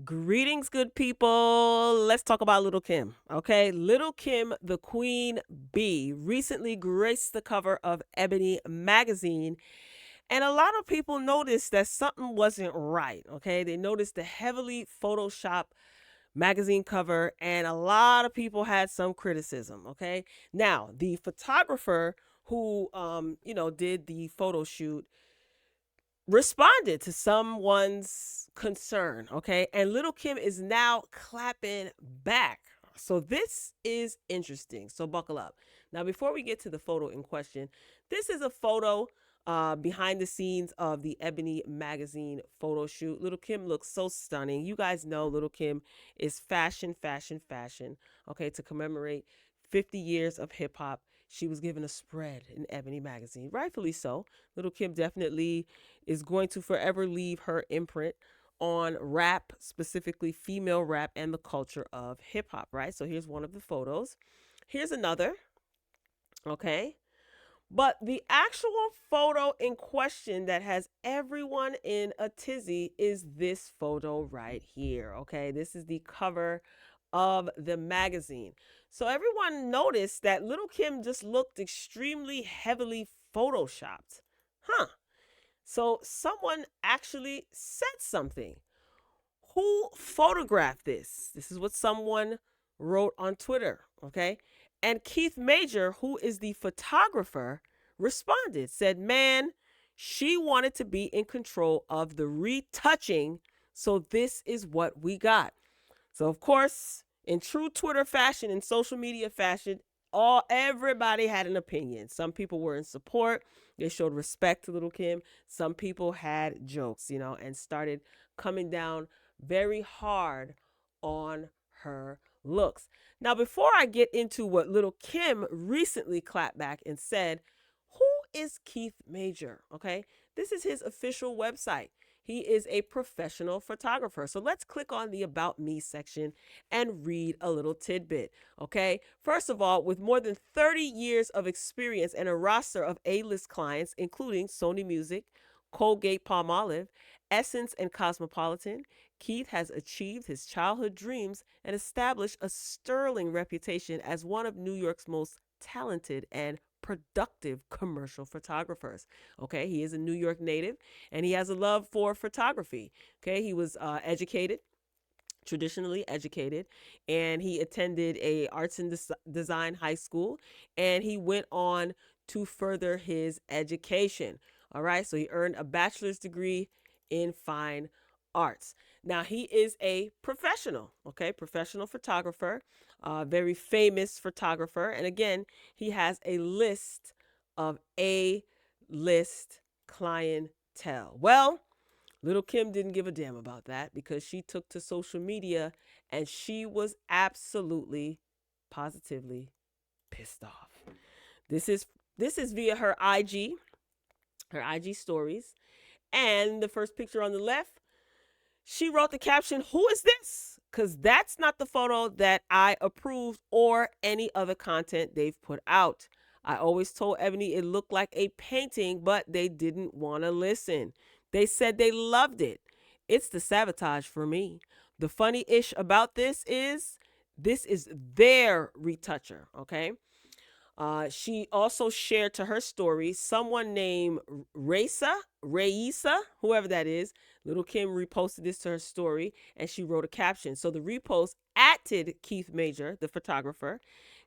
Greetings, good people. Let's talk about Little Kim. Okay, Little Kim, the Queen Bee, recently graced the cover of Ebony magazine, and a lot of people noticed that something wasn't right. Okay, they noticed the heavily photoshopped magazine cover, and a lot of people had some criticism. Okay, now the photographer who did the photo shoot responded to someone's concern, okay? And Little Kim is now clapping back. So this is interesting. So buckle up. Now, before we get to the photo in question, this is a photo behind the scenes of the Ebony magazine photo shoot. Little Kim looks so stunning. You guys know Little Kim is fashion, fashion, fashion. Okay, to commemorate 50 years of hip hop. She was given a spread in Ebony magazine, rightfully so. Little Kim definitely is going to forever leave her imprint on rap, specifically female rap and the culture of hip hop, right? So here's one of the photos. Here's another, okay? But the actual photo in question that has everyone in a tizzy is this photo right here, okay? This is the cover of the magazine. So everyone noticed that Little Kim just looked extremely heavily photoshopped. Huh. So someone actually said something. Who photographed this? This is what someone wrote on Twitter, okay? And Keith Major, who is the photographer, responded, said, "Man, she wanted to be in control of the retouching, so this is what we got." So, of course, in true Twitter fashion and social media fashion, everybody had an opinion. Some people were in support. They showed respect to Little Kim. Some people had jokes, and started coming down very hard on her looks. Now, before I get into what Little Kim recently clapped back and said, who is Keith Major? Okay, this is his official website. He is a professional photographer. So let's click on the About Me section and read a little tidbit. Okay. First of all, with more than 30 years of experience and a roster of A-list clients, including Sony Music, Colgate Palmolive, Essence, and Cosmopolitan, Keith has achieved his childhood dreams and established a sterling reputation as one of New York's most talented and productive commercial photographers. Okay, he is a New York native and he has a love for photography. Okay, he was traditionally educated, and he attended a arts and design high school, and he went on to further his education. All right, so he earned a bachelor's degree in fine arts. Now he is a professional, okay, professional photographer, very famous photographer, and again, he has a list of A-list clientele. Well, Little Kim didn't give a damn about that because she took to social media and she was absolutely, positively pissed off. This is this is via her IG stories, and the first picture on the left, she wrote the caption, "Who is this?" Because that's not the photo that I approved or any other content they've put out. I always told Ebony it looked like a painting, but they didn't want to listen. They said they loved it. It's the sabotage for me. The funny ish about this is their retoucher, okay? She also shared to her story someone named Raisa, whoever that is. Little Kim reposted this to her story and she wrote a caption. So the repost atted Keith Major, the photographer.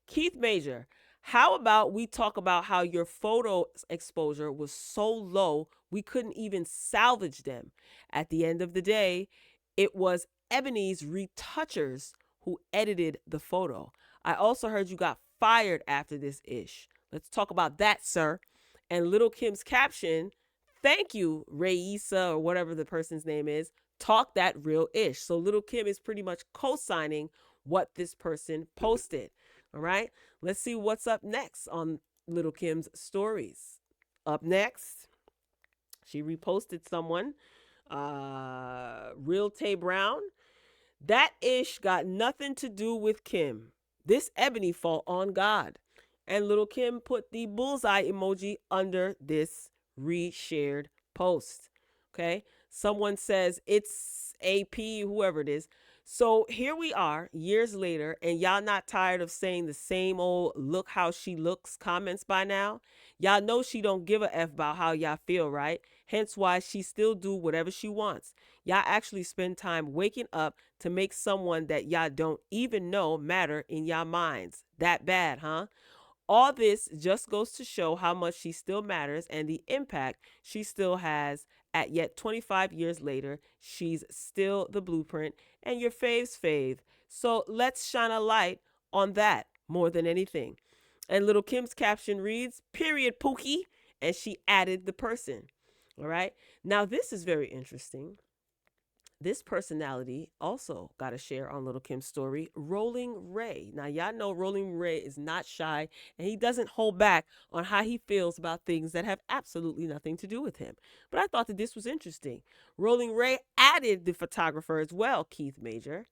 Keith Major, how about we talk about how your photo exposure was so low we couldn't even salvage them? At the end of the day, it was Ebony's retouchers who edited the photo. I also heard you got fired after this ish. Let's talk about that, sir. And Little Kim's caption, "Thank you, Raisa," or whatever the person's name is, "talk that real ish." So Little Kim is pretty much co-signing what this person posted. All right. Let's see what's up next on Little Kim's stories. Up next, she reposted someone, Real Tay Brown. "That ish got nothing to do with Kim. This Ebony fault on God." And Little Kim put the bullseye emoji under this reshared post. Okay. Someone says AP, whoever it is. So here we are years later, and y'all not tired of saying the same old "look how she looks" comments by now? Y'all know she don't give a F about how y'all feel, right? Hence why she still do whatever she wants. Y'all actually spend time waking up to make someone that y'all don't even know matter in y'all minds. That bad, huh? All this just goes to show how much she still matters and the impact she still has. At yet 25 years later, she's still the blueprint and your fave's fave. So let's shine a light on that more than anything. And little Kim's caption reads, "Period, Pookie." And she added the person. All right. Now, this is very interesting. This personality also got a share on Little Kim's story, Rolling Ray. Now, y'all know Rolling Ray is not shy and he doesn't hold back on how he feels about things that have absolutely nothing to do with him. But I thought that this was interesting. Rolling Ray added the photographer as well, Keith Major.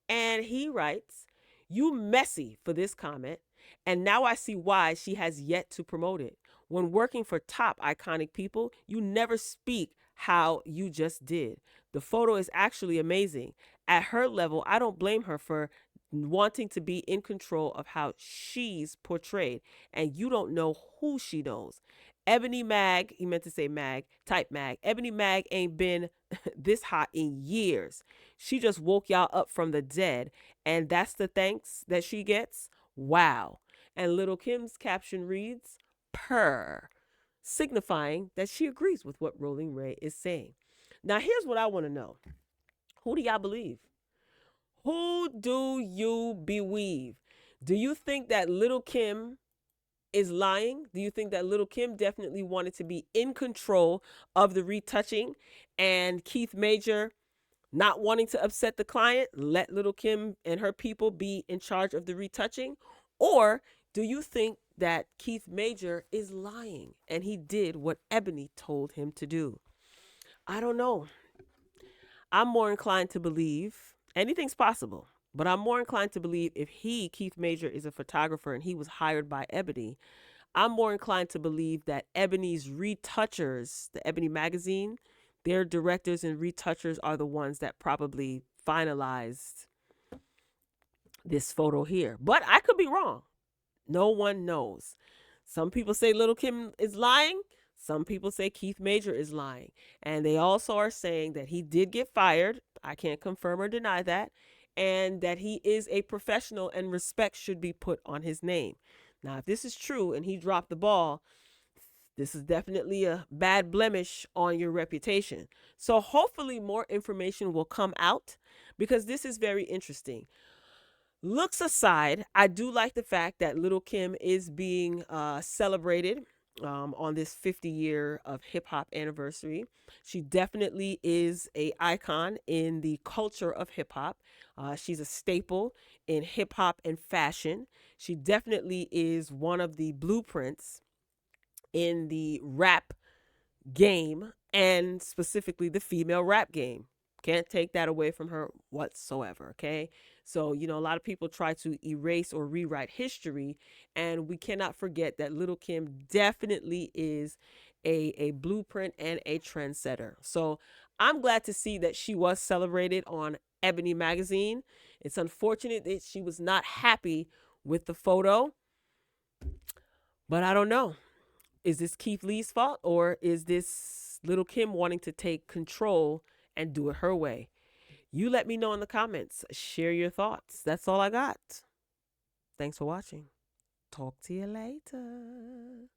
And he writes, "You messy for this comment, and now I see why she has yet to promote it. When working for top iconic people, you never speak how you just did. The photo is actually amazing. At her level, I don't blame her for wanting to be in control of how she's portrayed, and you don't know who she knows. Ebony Mag," he meant to say Mag, type Mag. "Ebony Mag ain't been this hot in years. She just woke y'all up from the dead, and that's the thanks that she gets? Wow." And Little Kim's caption reads, "Purr," signifying that she agrees with what Rolling Ray is saying. Now, here's what I want to know. Who do y'all believe? Who do you believe? Do you think that Little Kim is lying? Do you think that Little Kim definitely wanted to be in control of the retouching and Keith Major not wanting to upset the client, let Little Kim and her people be in charge of the retouching? Or do you think that Keith Major is lying and he did what Ebony told him to do? I don't know. I'm more inclined to believe anything's possible, but I'm more inclined to believe if he, Keith Major, is a photographer and he was hired by Ebony, I'm more inclined to believe that Ebony's retouchers, the Ebony magazine, their directors and retouchers are the ones that probably finalized this photo here. But I could be wrong. No one knows. Some people say Little Kim is lying. Some people say Keith Major is lying. And they also are saying that he did get fired. I can't confirm or deny that. And that he is a professional and respect should be put on his name. Now, if this is true and he dropped the ball, this is definitely a bad blemish on your reputation. So hopefully more information will come out because this is very interesting. Looks aside, I do like the fact that Little Kim is being celebrated on this 50-year of hip hop anniversary. She definitely is a icon in the culture of hip hop. She's a staple in hip hop and fashion. She definitely is one of the blueprints in the rap game and specifically the female rap game. Can't take that away from her whatsoever, okay? So, a lot of people try to erase or rewrite history, and we cannot forget that Little Kim definitely is a blueprint and a trendsetter. So I'm glad to see that she was celebrated on Ebony magazine. It's unfortunate that she was not happy with the photo, but I don't know. Is this Keith Lee's fault or is this Little Kim wanting to take control and do it her way? You let me know in the comments. Share your thoughts. That's all I got. Thanks for watching. Talk to you later.